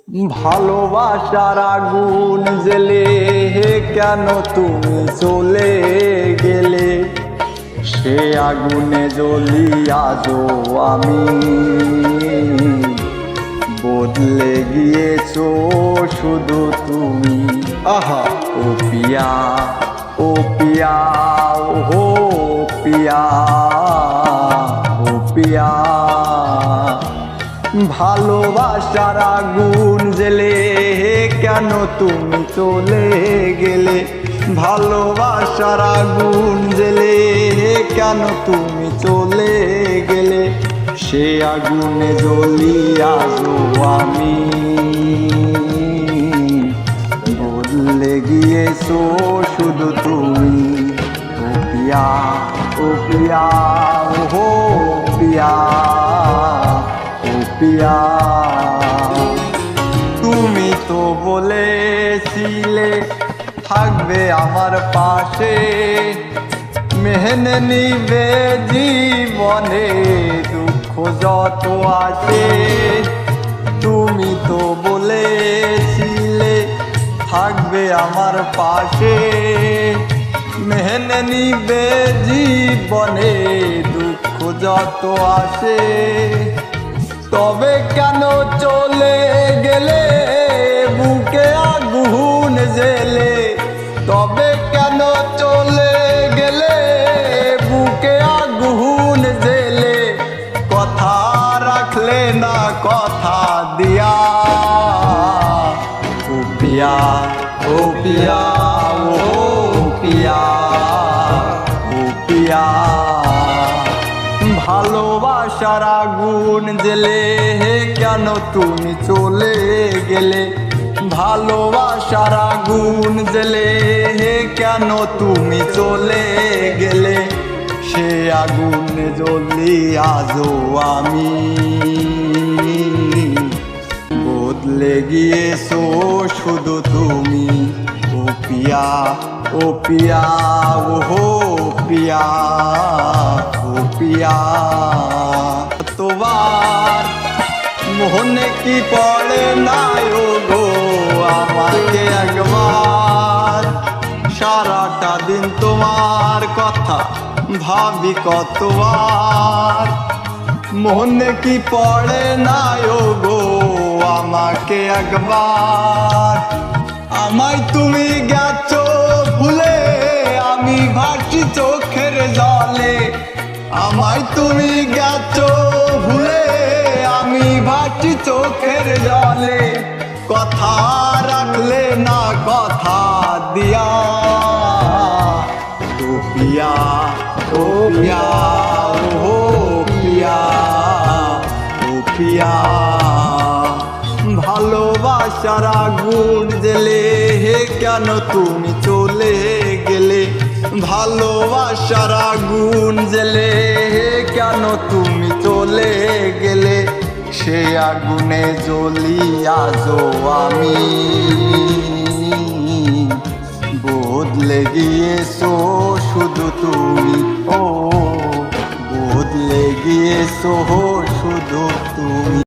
ভালোবাসার আগুন জ্বেলে কেন তুমি চলে গেলে? সে আগুনে জ্বলি আজও আমি, বদলে গিয়েছো শুধু তুমি। আহা ও পিয়া, ও পিয়া, ও পিয়া, ও পিয়া। ভালোবাসার আগুন জ্বেলে কেন তুমি চলে গেলে? ভালোবাসার আগুন জ্বেলে কেন তুমি চলে গেলে? সে আগুনে জ্বলি আজও আমি, বদলে গিয়েছো শুধু তুমি। ও পিয়া, ও পিয়া, ও পিয়া, ও পিয়া। তুমি তো বলেছিলে থাকবে আমার পাশে, মেনে নিবে জীবনে দুঃখ যত আসে। তুমি তো বলেছিলে থাকবে আমার পাশে, মেনে নিবে জীবনে দুঃখ যত আসে। তবে কেন চলে গেলে বুকে আগুন জ্বেলে? তবে কেন চলে গেলে বুকে আগুন জ্বেলে? কথা রাখলে না কথা দিয়া। ও পিয়া, ও পিয়া, ও পিয়া, ও পিয়া। ভালোবাসার আগুন জ্বেলে কেন তুমি চলে গেলে? ভালোবাসার আগুন জ্বেলে কেন তুমি চলে গেলে? সে আগুনে জ্বলি আজও আমি, বদলে গিয়েছো শুধু তুমি। ও পিয়া, ও পিয়া, ও পিয়া, ও পিয়া। তোমার মনে কি পড়ে না গো আমাকে একবার? সারাটা দিন তোমার কথা ভাবি কতবার। মনে কি পড়ে না গো আমাকে একবার? আমায় তুমি গেছো ভুলে, আমি ভাসি চোখের জলে। আমায় তুমি গেছো ভুলে, আমি ভাসি চোখের জলে। কথা রাখলে না কথা দিয়া। ও পিয়া, ও পিয়া, ও পিয়া, ও পিয়া। ভালোবাসার আগুন জ্বেলে কেন তুমি চলে গেলে? ভালোবাসার আগুন জ্বেলে কেন তুমি চলে গেলে? সে আগুনে জ্বলি আজও আমি, বদলে গিয়েছো শুধু তুমি। ও বদলে গিয়েছো শুধু তুমি।